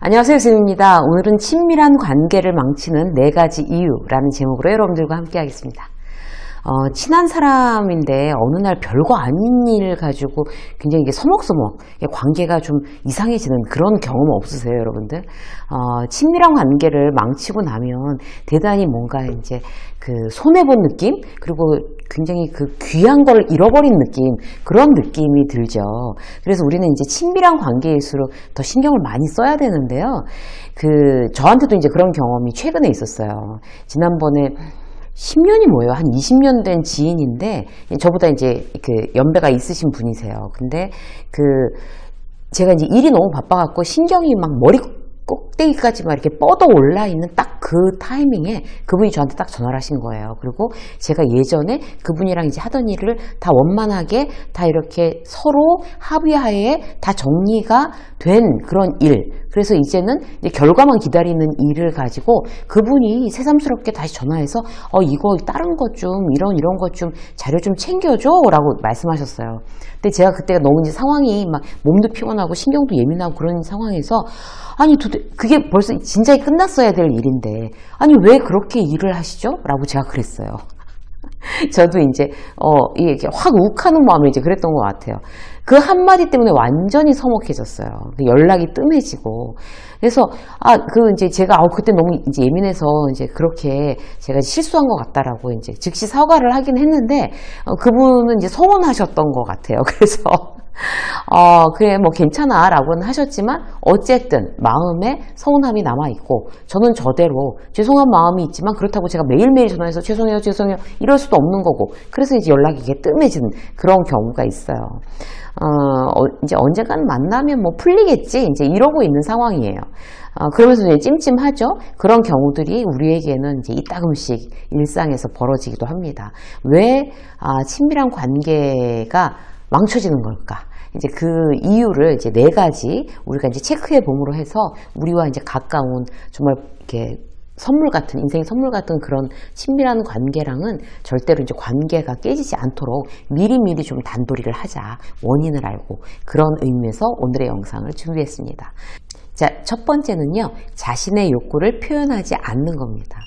안녕하세요, 쌤입니다. 오늘은 친밀한 관계를 망치는 4가지 이유라는 제목으로 여러분들과 함께 하겠습니다. 친한 사람인데 어느 날 별거 아닌 일 가지고 굉장히 이게 서먹서먹 관계가 좀 이상해지는 그런 경험 없으세요, 여러분들? 친밀한 관계를 망치고 나면 대단히 뭔가 이제 그 손해본 느낌? 그리고 굉장히 그 귀한 걸 잃어버린 느낌, 그런 느낌이 들죠. 그래서 우리는 이제 친밀한 관계일수록 더 신경을 많이 써야 되는데요. 저한테도 이제 그런 경험이 최근에 있었어요. 지난번에 10년이 뭐예요? 한 20년 된 지인인데, 저보다 이제 연배가 있으신 분이세요. 근데 제가 이제 일이 너무 바빠갖고 신경이 막 머리 꼭대기까지 막 이렇게 뻗어 올라 있는 딱 그 타이밍에 그분이 저한테 딱 전화를 하신 거예요. 그리고 제가 예전에 그분이랑 이제 하던 일을 다 원만하게 다 이렇게 서로 합의하에 다 정리가 된 그런 일. 그래서 이제는 이제 결과만 기다리는 일을 가지고 그분이 새삼스럽게 다시 전화해서 이거 다른 것 좀 이런 것 좀 자료 좀 챙겨줘 라고 말씀하셨어요. 근데 제가 그때가 너무 이제 상황이 막 몸도 피곤하고 신경도 예민하고 그런 상황에서 아니 그게 벌써 진작에 끝났어야 될 일인데 아니 왜 그렇게 일을 하시죠? 라고 제가 그랬어요. 저도 이제 이게 확 욱하는 마음에 이제 그랬던 것 같아요. 그 한마디 때문에 완전히 서먹해졌어요. 연락이 뜸해지고. 그래서 이제 제가 그때 너무 이제 예민해서 이제 그렇게 제가 실수한 것 같다라고 이제 즉시 사과를 하긴 했는데 그분은 이제 서운하셨던 것 같아요. 그래서 그래 뭐 괜찮아 라고는 하셨지만 어쨌든 마음에 서운함이 남아있고 저는 저대로 죄송한 마음이 있지만 그렇다고 제가 매일매일 전화해서 죄송해요 이럴 수도 없는 거고 그래서 이제 연락이 이게 뜸해지는 그런 경우가 있어요. 이제 언젠가는 만나면 뭐 풀리겠지 이제 이러고 있는 상황이에요. 그러면서 이제 찜찜하죠. 그런 경우들이 우리에게는 이제 이따금씩 일상에서 벌어지기도 합니다. 왜 친밀한 관계가 망쳐지는 걸까? 이제 그 이유를 이제 4가지 우리가 이제 체크해 봄으로 해서 우리와 이제 가까운 정말 이렇게 선물 같은 인생의 선물 같은 그런 친밀한 관계랑은 절대로 이제 관계가 깨지지 않도록 미리미리 좀 단도리를 하자 원인을 알고 그런 의미에서 오늘의 영상을 준비했습니다. 자, 첫 번째는요, 자신의 욕구를 표현하지 않는 겁니다.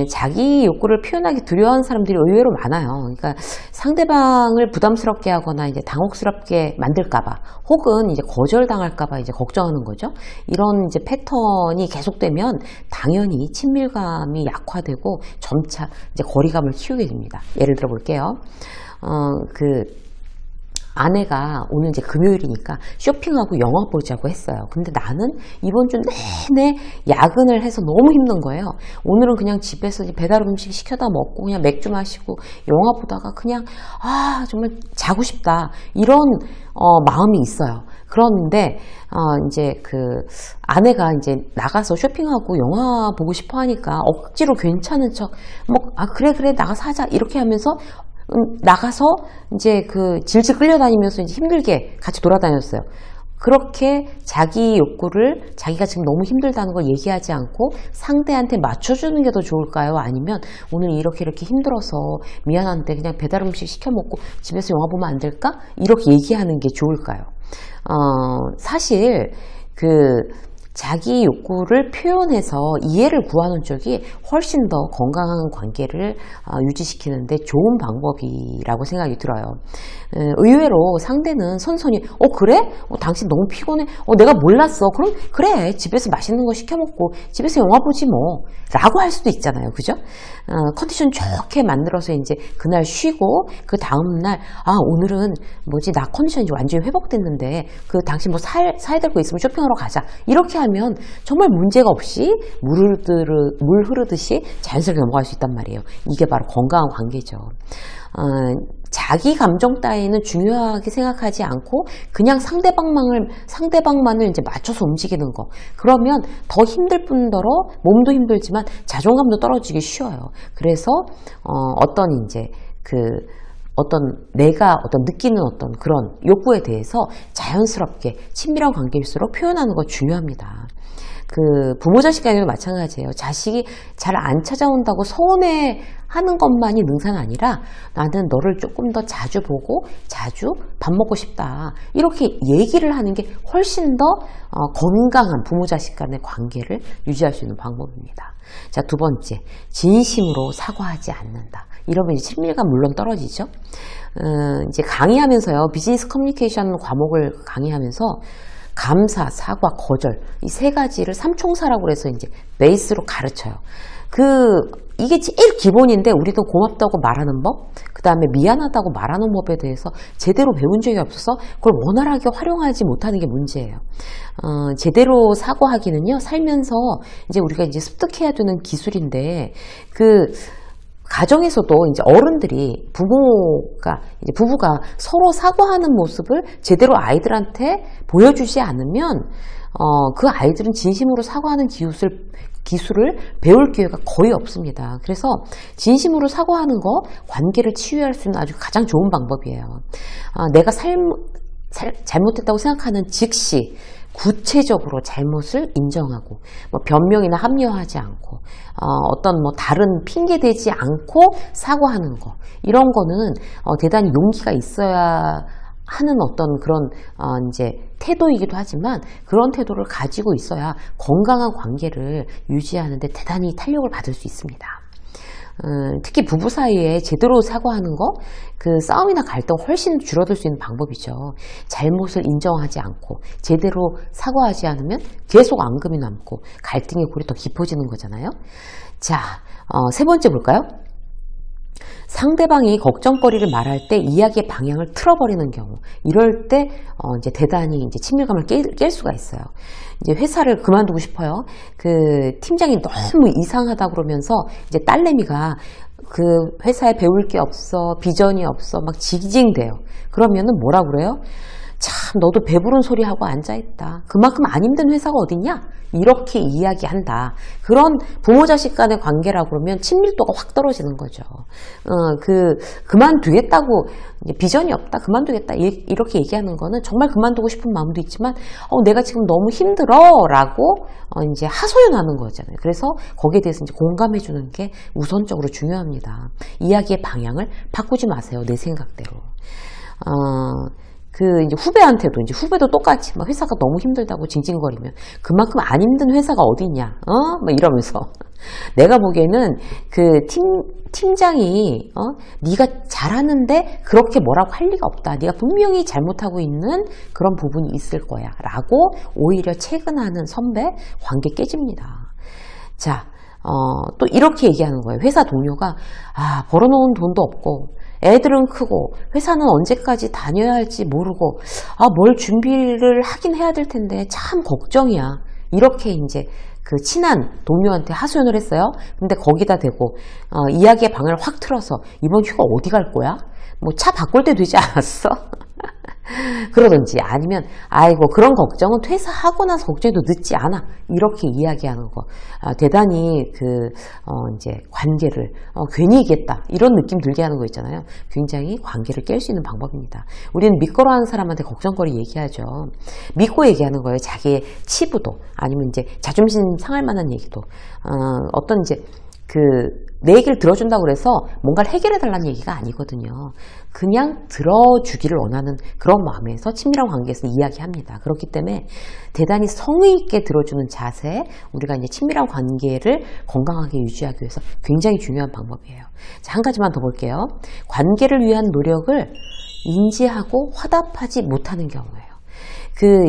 자기 욕구를 표현하기 두려워하는 사람들이 의외로 많아요. 그러니까 상대방을 부담스럽게 하거나 이제 당혹스럽게 만들까봐 혹은 이제 거절당할까봐 이제 걱정하는 거죠. 이런 이제 패턴이 계속되면 당연히 친밀감이 약화되고 점차 이제 거리감을 키우게 됩니다. 예를 들어 볼게요. 아내가 오늘 이제 금요일이니까 쇼핑하고 영화 보자고 했어요. 근데 나는 이번 주 내내 야근을 해서 너무 힘든 거예요. 오늘은 그냥 집에서 배달 음식 시켜다 먹고 그냥 맥주 마시고 영화 보다가 그냥 정말 자고 싶다. 이런 마음이 있어요. 그런데 이제 아내가 이제 나가서 쇼핑하고 영화 보고 싶어 하니까 억지로 괜찮은 척 그래 나가서 하자 이렇게 하면서 나가서 이제 질질 끌려다니면서 이제 힘들게 같이 돌아다녔어요. 그렇게 자기 욕구를 자기가 지금 너무 힘들다는 걸 얘기하지 않고 상대한테 맞춰주는 게 더 좋을까요? 아니면 오늘 이렇게 힘들어서 미안한데 그냥 배달 음식 시켜 먹고 집에서 영화 보면 안 될까? 이렇게 얘기하는 게 좋을까요? 사실 자기 욕구를 표현해서 이해를 구하는 쪽이 훨씬 더 건강한 관계를 유지시키는데 좋은 방법이라고 생각이 들어요. 의외로 상대는 선선히 그래? 당신 너무 피곤해? 내가 몰랐어. 그럼 그래 집에서 맛있는 거 시켜 먹고 집에서 영화 보지 뭐 라고 할 수도 있잖아요. 그죠? 컨디션 좋게 만들어서 이제 그날 쉬고 그 다음날 오늘은 나 컨디션이 완전히 회복됐는데 당신 뭐 사야 될 거 있으면 쇼핑하러 가자 이렇게 하면 정말 문제가 없이 물 흐르듯이 자연스럽게 넘어갈 수 있단 말이에요. 이게 바로 건강한 관계죠. 자기 감정 따위는 중요하게 생각하지 않고 그냥 상대방만을 이제 맞춰서 움직이는 거. 그러면 더 힘들 뿐더러 몸도 힘들지만 자존감도 떨어지기 쉬워요. 그래서 내가 느끼는 그런 욕구에 대해서 자연스럽게 친밀한 관계일수록 표현하는 거 중요합니다. 부모 자식 간에도 마찬가지예요. 자식이 잘 안 찾아온다고 서운해 하는 것만이 능사는 아니라 나는 너를 조금 더 자주 보고 자주 밥 먹고 싶다. 이렇게 얘기를 하는 게 훨씬 더 건강한 부모 자식 간의 관계를 유지할 수 있는 방법입니다. 자, 두 번째, 진심으로 사과하지 않는다. 이러면 이제 친밀감 물론 떨어지죠. 이제 강의하면서요, 비즈니스 커뮤니케이션 과목을 강의하면서 감사, 사과, 거절 이 세 가지를 삼총사라고 해서 이제 베이스로 가르쳐요. 이게 제일 기본인데 우리도 고맙다고 말하는 법, 그 다음에 미안하다고 말하는 법에 대해서 제대로 배운 적이 없어서 그걸 원활하게 활용하지 못하는 게 문제예요. 제대로 사과하기는요, 살면서 이제 우리가 이제 습득해야 되는 기술인데, 가정에서도 이제 어른들이 부부가 서로 사과하는 모습을 제대로 아이들한테 보여주지 않으면 그 아이들은 진심으로 사과하는 기술을 배울 기회가 거의 없습니다. 그래서 진심으로 사과하는 거 관계를 치유할 수 있는 아주 가장 좋은 방법이에요. 내가 잘못했다고 생각하는 즉시 구체적으로 잘못을 인정하고 변명이나 합리화하지 않고 어떤 다른 핑계 대지 않고 사과하는 거, 이런 거는 대단히 용기가 있어야 하는 어떤 그런 이제 태도이기도 하지만, 그런 태도를 가지고 있어야 건강한 관계를 유지하는 데 대단히 탄력을 받을 수 있습니다. 특히 부부 사이에 제대로 사과하는 거, 싸움이나 갈등 훨씬 줄어들 수 있는 방법이죠. 잘못을 인정하지 않고 제대로 사과하지 않으면 계속 앙금이 남고 갈등의 골이 더 깊어지는 거잖아요. 자, 세 번째 볼까요? 상대방이 걱정거리를 말할 때 이야기의 방향을 틀어버리는 경우, 이럴 때 이제 대단히 이제 친밀감을 깰 수가 있어요. 이제 회사를 그만두고 싶어요. 팀장이 너무 이상하다 그러면서 이제 딸내미가 회사에 배울 게 없어, 비전이 없어, 막 지징대요. 그러면은 뭐라 그래요? 참, 너도 배부른 소리 하고 앉아있다. 그만큼 안 힘든 회사가 어딨냐? 이렇게 이야기한다. 그런 부모 자식 간의 관계라고 그러면 친밀도가 확 떨어지는 거죠. 그만두겠다고, 비전이 없다, 그만두겠다, 이렇게 얘기하는 거는 정말 그만두고 싶은 마음도 있지만, 내가 지금 너무 힘들어, 라고, 이제 하소연하는 거잖아요. 그래서 거기에 대해서 이제 공감해주는 게 우선적으로 중요합니다. 이야기의 방향을 바꾸지 마세요. 내 생각대로. 이제 후배도 똑같이 막 회사가 너무 힘들다고 징징거리면 그만큼 안 힘든 회사가 어디냐, 막 이러면서 내가 보기에는 팀장이 네가 잘하는데 그렇게 뭐라고 할 리가 없다. 네가 분명히 잘못하고 있는 그런 부분이 있을 거야. 라고 오히려 채근하는 선배 관계 깨집니다. 자, 또 이렇게 얘기하는 거예요. 회사 동료가 벌어놓은 돈도 없고 애들은 크고 회사는 언제까지 다녀야 할지 모르고 뭘 준비를 하긴 해야 될 텐데 참 걱정이야. 이렇게 이제 친한 동료한테 하소연을 했어요. 근데 거기다 대고 이야기의 방을 확 틀어서 이번 휴가 어디 갈 거야? 차 바꿀 때 되지 않았어? 그러든지, 아니면 아이고 그런 걱정은 퇴사하고 나서 걱정해도 늦지 않아, 이렇게 이야기하는 거 대단히 이제 관계를 괜히 얘기했다 이런 느낌 들게 하는 거 있잖아요. 굉장히 관계를 깰 수 있는 방법입니다. 우리는 믿거라 하는 사람한테 걱정거리 얘기하죠. 믿고 얘기하는 거예요. 자기의 치부도, 아니면 이제 자존심 상할 만한 얘기도, 어떤 이제 내 얘기를 들어준다고 해서 뭔가를 해결해달라는 얘기가 아니거든요. 그냥 들어주기를 원하는 그런 마음에서 친밀한 관계에서 이야기합니다. 그렇기 때문에 대단히 성의 있게 들어주는 자세, 우리가 이제 친밀한 관계를 건강하게 유지하기 위해서 굉장히 중요한 방법이에요. 자, 한 가지만 더 볼게요. 관계를 위한 노력을 인지하고 화답하지 못하는 경우예요.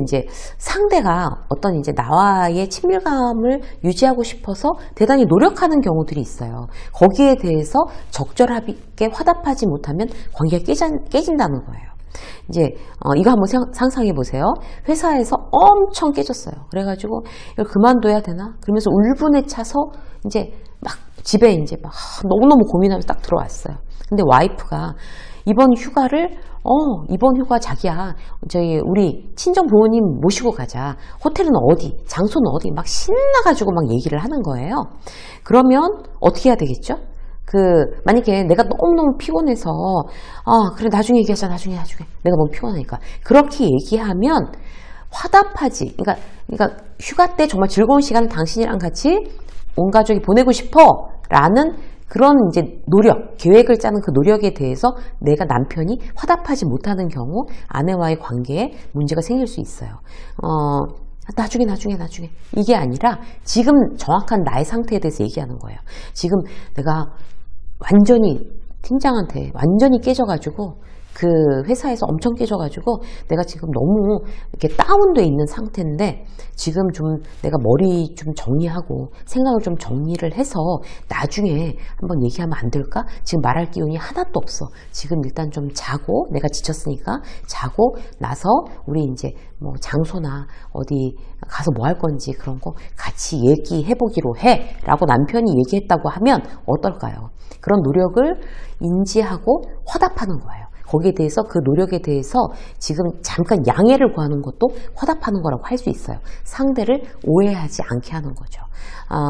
이제 상대가 어떤 이제 나와의 친밀감을 유지하고 싶어서 대단히 노력하는 경우들이 있어요. 거기에 대해서 적절하게 화답하지 못하면 관계가 깨진다는 거예요. 이제 이거 한번 상상해 보세요. 회사에서 엄청 깨졌어요. 그래가지고 이걸 그만둬야 되나? 그러면서 울분에 차서 이제 막 집에 이제 막 너무너무 고민하면서 딱 들어왔어요. 근데 와이프가 이번 휴가 자기야, 우리 친정 부모님 모시고 가자. 호텔은 어디, 장소는 어디, 막 신나가지고 막 얘기를 하는 거예요. 그러면 어떻게 해야 되겠죠? 만약에 내가 너무너무 피곤해서, 그래, 나중에 얘기하자, 나중에. 내가 너무 피곤하니까. 그렇게 얘기하면 화답하지. 그러니까 휴가 때 정말 즐거운 시간을 당신이랑 같이 온 가족이 보내고 싶어. 라는 그런 이제 노력, 계획을 짜는 그 노력에 대해서 내가 남편이 화답하지 못하는 경우 아내와의 관계에 문제가 생길 수 있어요. 나중에 이게 아니라 지금 정확한 나의 상태에 대해서 얘기하는 거예요. 지금 내가 완전히 팀장한테 완전히 깨져가지고 그 회사에서 엄청 깨져가지고 내가 지금 너무 이렇게 다운돼 있는 상태인데 지금 좀 내가 머리 좀 정리하고 생각을 좀 정리를 해서 나중에 한번 얘기하면 안 될까? 지금 말할 기운이 하나도 없어. 지금 일단 좀 자고 내가 지쳤으니까 자고 나서 우리 이제 뭐 장소나 어디 가서 뭐 할 건지 그런 거 같이 얘기해 보기로 해 라고 남편이 얘기했다고 하면 어떨까요? 그런 노력을 인지하고 화답하는 거예요. 거기에 대해서 그 노력에 대해서 지금 잠깐 양해를 구하는 것도 화답하는 거라고 할 수 있어요. 상대를 오해하지 않게 하는 거죠.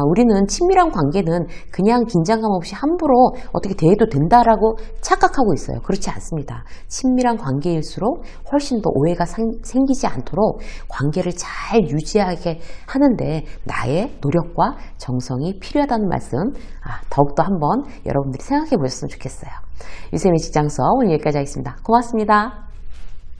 우리는 친밀한 관계는 그냥 긴장감 없이 함부로 어떻게 대해도 된다라고 착각하고 있어요. 그렇지 않습니다. 친밀한 관계일수록 훨씬 더 오해가 생기지 않도록 관계를 잘 유지하게 하는데 나의 노력과 정성이 필요하다는 말씀 더욱더 한번 여러분들이 생각해 보셨으면 좋겠어요. 유쌤의 직장서 오늘 여기까지 하겠습니다. 고맙습니다.